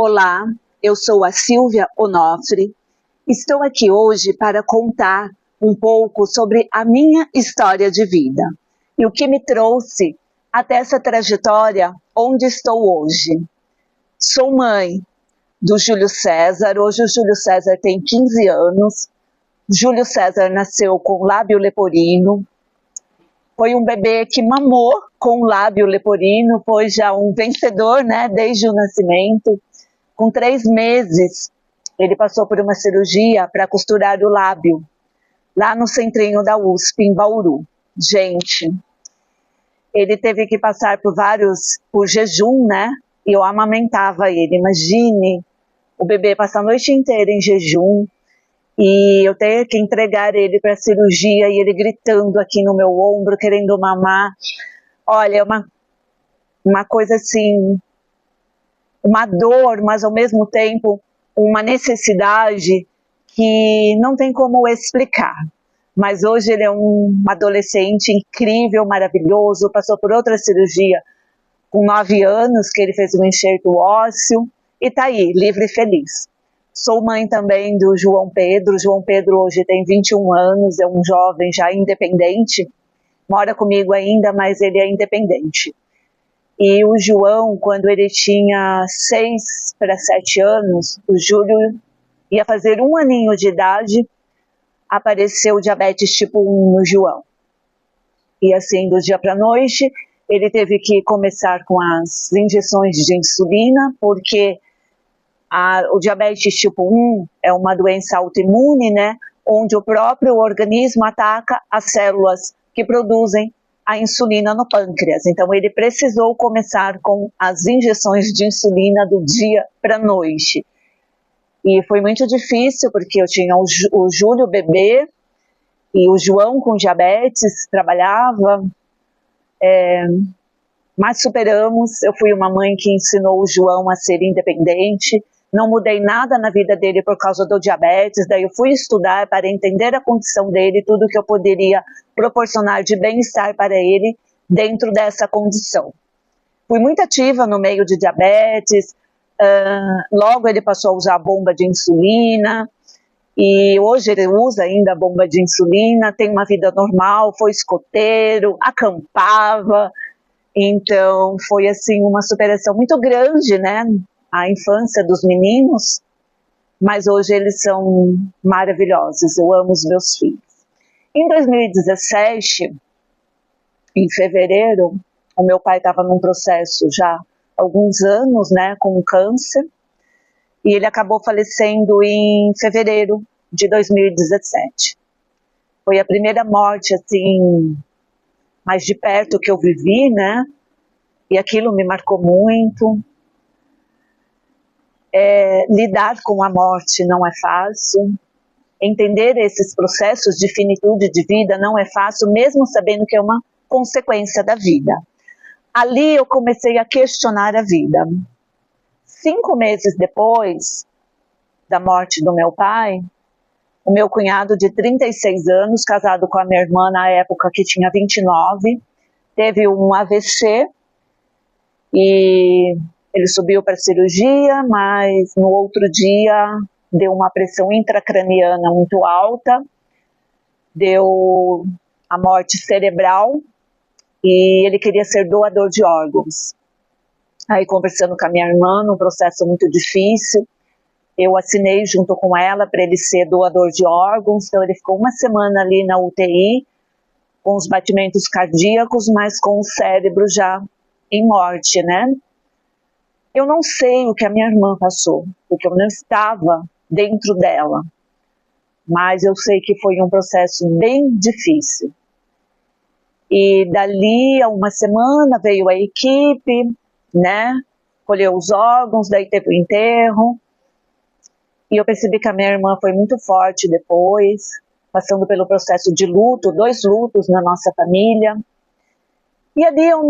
Olá, eu sou a Silvia Onofre. Estou aqui hoje para contar um pouco sobre a minha história de vida e o que me trouxe até essa trajetória onde estou hoje. Sou mãe do Júlio César. Hoje o Júlio César tem 15 anos. Júlio César nasceu com lábio leporino. Foi um bebê que mamou com lábio leporino, foi já um vencedor, né, desde o nascimento. Com 3 meses, ele passou por uma cirurgia para costurar o lábio, lá no centrinho da USP, em Bauru. Gente, ele teve que passar por jejum, né, e eu amamentava ele. Imagine o bebê passar a noite inteira em jejum, e eu tenho que entregar ele para a cirurgia e ele gritando aqui no meu ombro, querendo mamar. Olha, uma coisa assim, uma dor, mas ao mesmo tempo uma necessidade que não tem como explicar. Mas hoje ele é um adolescente incrível, maravilhoso, passou por outra cirurgia com 9 anos, que ele fez um enxerto ósseo, e está aí, livre e feliz. Sou mãe também do João Pedro. João Pedro hoje tem 21 anos, é um jovem já independente, mora comigo ainda, mas ele é independente. E o João, quando ele tinha 6 para 7 anos, o Júlio ia fazer 1 aninho de idade, apareceu diabetes tipo 1 no João. E assim, do dia para a noite, ele teve que começar com as injeções de insulina, porque o diabetes tipo 1 é uma doença autoimune, né, onde o próprio organismo ataca as células que produzem a insulina no pâncreas. Então ele precisou começar com as injeções de insulina do dia para a noite. E foi muito difícil, porque eu tinha o Júlio bebê e o João com diabetes, trabalhava, mas superamos. Eu fui uma mãe que ensinou o João a ser independente. Não mudei nada na vida dele por causa do diabetes, daí eu fui estudar para entender a condição dele, tudo que eu poderia proporcionar de bem-estar para ele dentro dessa condição. Fui muito ativa no meio de diabetes, logo ele passou a usar a bomba de insulina, e hoje ele usa ainda a bomba de insulina, tem uma vida normal, foi escoteiro, acampava, então foi assim uma superação muito grande, né? A infância dos meninos, mas hoje eles são maravilhosos, eu amo os meus filhos. Em 2017, em fevereiro, o meu pai estava num processo já há alguns anos, né, com câncer, e ele acabou falecendo em fevereiro de 2017. Foi a primeira morte, assim, mais de perto que eu vivi, né, e aquilo me marcou muito. Lidar com a morte não é fácil, entender esses processos de finitude de vida não é fácil, mesmo sabendo que é uma consequência da vida. Ali eu comecei a questionar a vida. 5 meses depois da morte do meu pai, o meu cunhado de 36 anos, casado com a minha irmã na época que tinha 29, teve um AVC e ele subiu para a cirurgia, mas no outro dia deu uma pressão intracraniana muito alta, deu a morte cerebral e ele queria ser doador de órgãos. Aí, conversando com a minha irmã, num processo muito difícil, eu assinei junto com ela para ele ser doador de órgãos. Então ele ficou 1 semana ali na UTI, com os batimentos cardíacos, mas com o cérebro já em morte, né? Eu não sei o que a minha irmã passou, porque eu não estava dentro dela, mas eu sei que foi um processo bem difícil. E dali a 1 semana veio a equipe, né, colheu os órgãos, daí teve o enterro, e eu percebi que a minha irmã foi muito forte depois, passando pelo processo de luto, 2 lutos na nossa família, e ali eu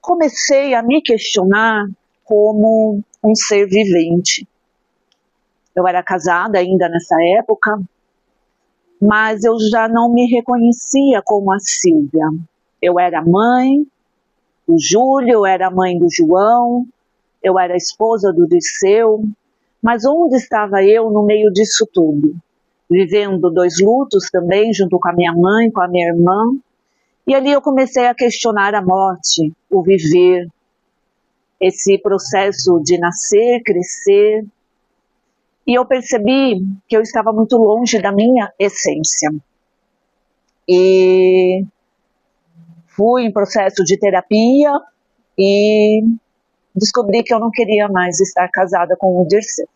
comecei a me questionar como um ser vivente. Eu era casada ainda nessa época, mas eu já não me reconhecia como a Silvia. Eu era mãe do Júlio, eu era mãe do João, eu era a esposa do Dirceu, mas onde estava eu no meio disso tudo? Vivendo 2 lutos também, junto com a minha mãe, com a minha irmã, e ali eu comecei a questionar a morte, o viver, esse processo de nascer, crescer, e eu percebi que eu estava muito longe da minha essência. E fui em processo de terapia e descobri que eu não queria mais estar casada com o Dirceu.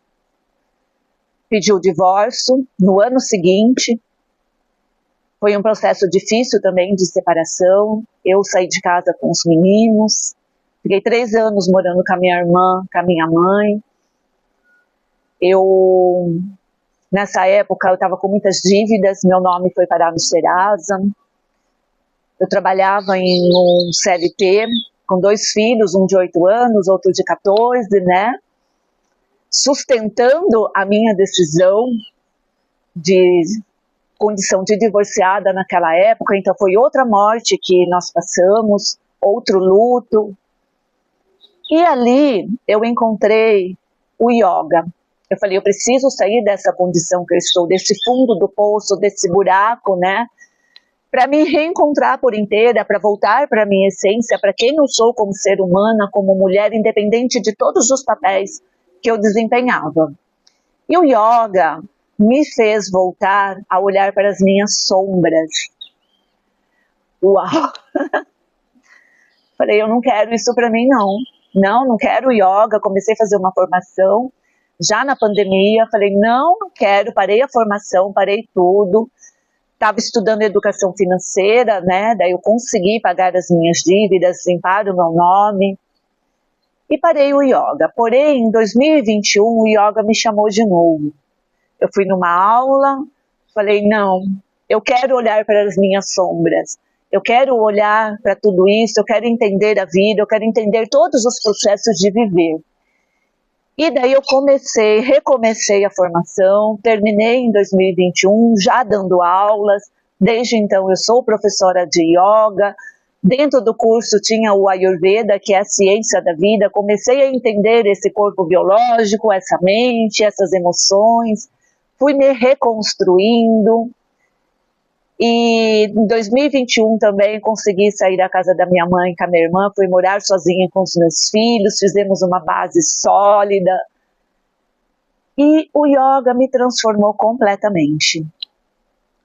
Pedi o divórcio no ano seguinte. Foi um processo difícil também de separação. Eu saí de casa com os meninos. Fiquei 3 anos morando com a minha irmã, com a minha mãe. Nessa época, eu estava com muitas dívidas. Meu nome foi parar no Serasa. Eu trabalhava em um CLT com 2 filhos, um de 8 anos, outro de 14, né? Sustentando a minha decisão de condição de divorciada naquela época, então foi outra morte que nós passamos, outro luto. E ali eu encontrei o yoga. Eu falei, eu preciso sair dessa condição que eu estou, desse fundo do poço, desse buraco, né? Para me reencontrar por inteira, para voltar para a minha essência, para quem eu sou como ser humana, como mulher, independente de todos os papéis que eu desempenhava. E o yoga me fez voltar a olhar para as minhas sombras. Uau! Falei, eu não quero isso para mim, não. Não quero yoga. Comecei a fazer uma formação já na pandemia. Falei, não quero. Parei a formação, parei tudo. Estava estudando educação financeira, né? Daí eu consegui pagar as minhas dívidas, limpar o meu nome. E parei o yoga. Porém, em 2021, o yoga me chamou de novo. Eu fui numa aula, falei, não, eu quero olhar para as minhas sombras. Eu quero olhar para tudo isso, eu quero entender a vida, eu quero entender todos os processos de viver. E daí eu recomecei a formação, terminei em 2021, já dando aulas. Desde então eu sou professora de yoga. Dentro do curso tinha o Ayurveda, que é a ciência da vida. Comecei a entender esse corpo biológico, essa mente, essas emoções. Fui me reconstruindo. E em 2021 também consegui sair da casa da minha mãe com a minha irmã, fui morar sozinha com os meus filhos, fizemos uma base sólida. E o yoga me transformou completamente.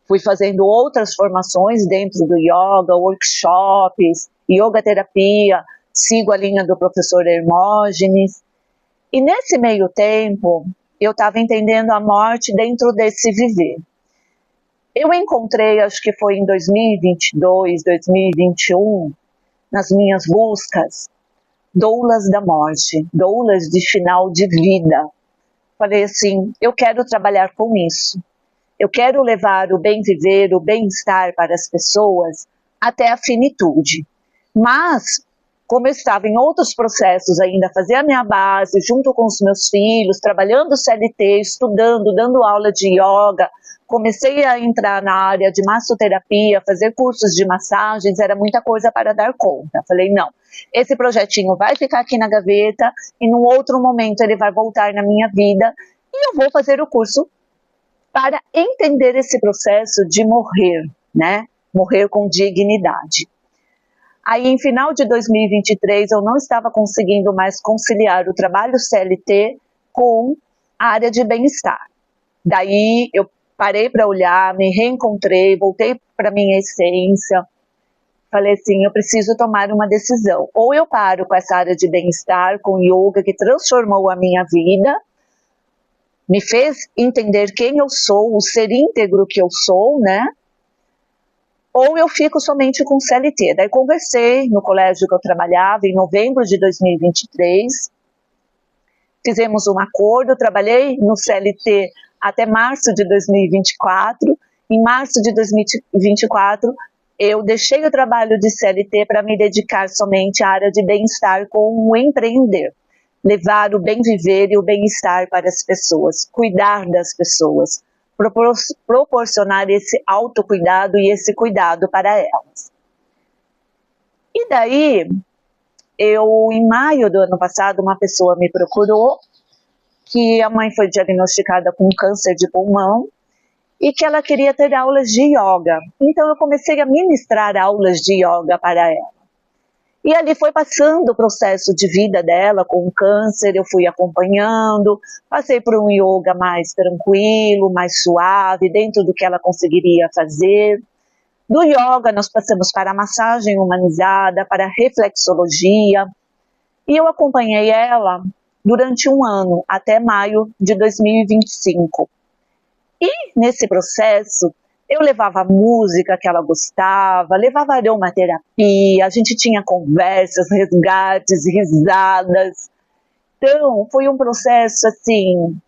Fui fazendo outras formações dentro do yoga, workshops, yoga terapia, sigo a linha do professor Hermógenes. E nesse meio tempo, eu estava entendendo a morte dentro desse viver. Eu encontrei, acho que foi em 2022, 2021, nas minhas buscas, doulas da morte, doulas de final de vida. Falei assim, eu quero trabalhar com isso. Eu quero levar o bem viver, o bem-estar para as pessoas até a finitude. Mas, como eu estava em outros processos ainda, fazer a minha base junto com os meus filhos, trabalhando CLT, estudando, dando aula de yoga, comecei a entrar na área de massoterapia, fazer cursos de massagens, era muita coisa para dar conta. Falei, não, esse projetinho vai ficar aqui na gaveta e num outro momento ele vai voltar na minha vida e eu vou fazer o curso para entender esse processo de morrer, né? Morrer com dignidade. Aí, em final de 2023, eu não estava conseguindo mais conciliar o trabalho CLT com a área de bem-estar. Daí, eu parei para olhar, me reencontrei, voltei para minha essência. Falei assim, eu preciso tomar uma decisão. Ou eu paro com essa área de bem-estar, com yoga, que transformou a minha vida, me fez entender quem eu sou, o ser íntegro que eu sou, né? Ou eu fico somente com CLT. Daí conversei no colégio que eu trabalhava em novembro de 2023, fizemos um acordo, trabalhei no CLT até março de 2024, em março de 2024 eu deixei o trabalho de CLT para me dedicar somente à área de bem-estar com o empreender. Levar o bem viver e o bem-estar para as pessoas, cuidar das pessoas, proporcionar esse autocuidado e esse cuidado para elas. E daí, em maio do ano passado, uma pessoa me procurou que a mãe foi diagnosticada com câncer de pulmão e que ela queria ter aulas de yoga. Então eu comecei a ministrar aulas de yoga para ela. E ali foi passando o processo de vida dela com o câncer, eu fui acompanhando, passei por um yoga mais tranquilo, mais suave, dentro do que ela conseguiria fazer. Do yoga nós passamos para a massagem humanizada, para a reflexologia, e eu acompanhei ela durante um ano, até maio de 2025. E nesse processo, eu levava a música que ela gostava, levava aromaterapia, a gente tinha conversas, resgates, risadas. Então, foi um processo, assim,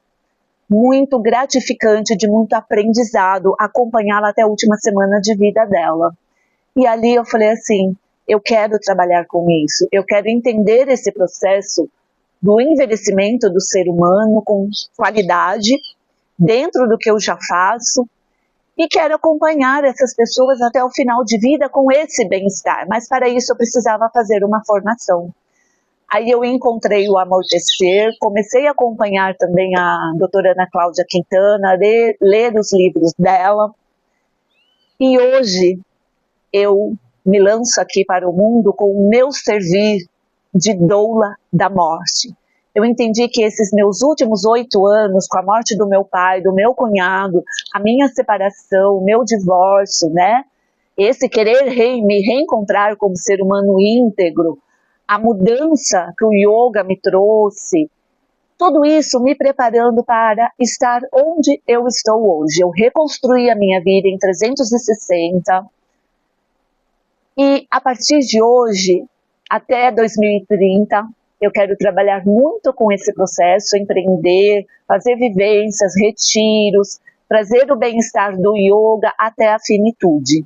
muito gratificante, de muito aprendizado, acompanhá-la até a última semana de vida dela. E ali eu falei assim, eu quero trabalhar com isso, eu quero entender esse processo do envelhecimento do ser humano com qualidade, dentro do que eu já faço, e quero acompanhar essas pessoas até o final de vida com esse bem-estar, mas para isso eu precisava fazer uma formação. Aí eu encontrei o Amortecer, comecei a acompanhar também a doutora Ana Cláudia Quintana, ler os livros dela, e hoje eu me lanço aqui para o mundo com o meu servir de doula da morte. Eu entendi que esses meus últimos 8 anos, com a morte do meu pai, do meu cunhado, a minha separação, o meu divórcio, né? Esse querer me reencontrar como ser humano íntegro, a mudança que o yoga me trouxe, tudo isso me preparando para estar onde eu estou hoje. Eu reconstruí a minha vida em 360 e a partir de hoje, até 2030, eu quero trabalhar muito com esse processo, empreender, fazer vivências, retiros, trazer o bem-estar do yoga até a finitude.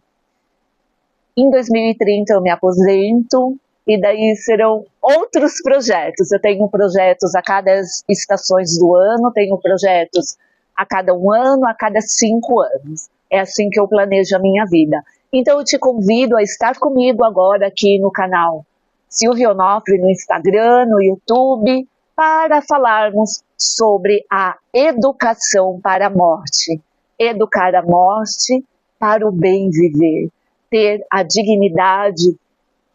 Em 2030 eu me aposento e daí serão outros projetos. Eu tenho projetos a cada estações do ano, tenho projetos a cada 1 ano, a cada 5 anos. É assim que eu planejo a minha vida. Então eu te convido a estar comigo agora aqui no canal Silvia Onofre, no Instagram, no YouTube, para falarmos sobre a educação para a morte. Educar a morte para o bem viver. Ter a dignidade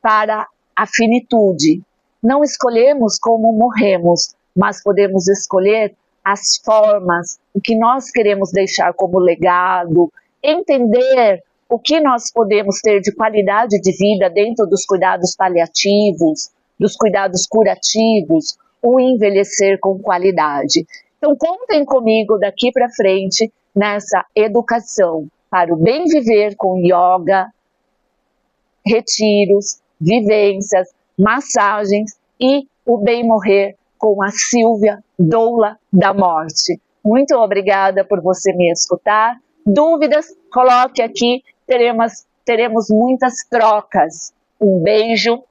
para a finitude. Não escolhemos como morremos, mas podemos escolher as formas, o que nós queremos deixar como legado, entender o que nós podemos ter de qualidade de vida dentro dos cuidados paliativos, dos cuidados curativos, o envelhecer com qualidade. Então contem comigo daqui para frente nessa educação para o bem viver com yoga, retiros, vivências, massagens e o bem morrer com a Silvia, doula da morte. Muito obrigada por você me escutar. Dúvidas, coloque aqui, teremos muitas trocas. Um beijo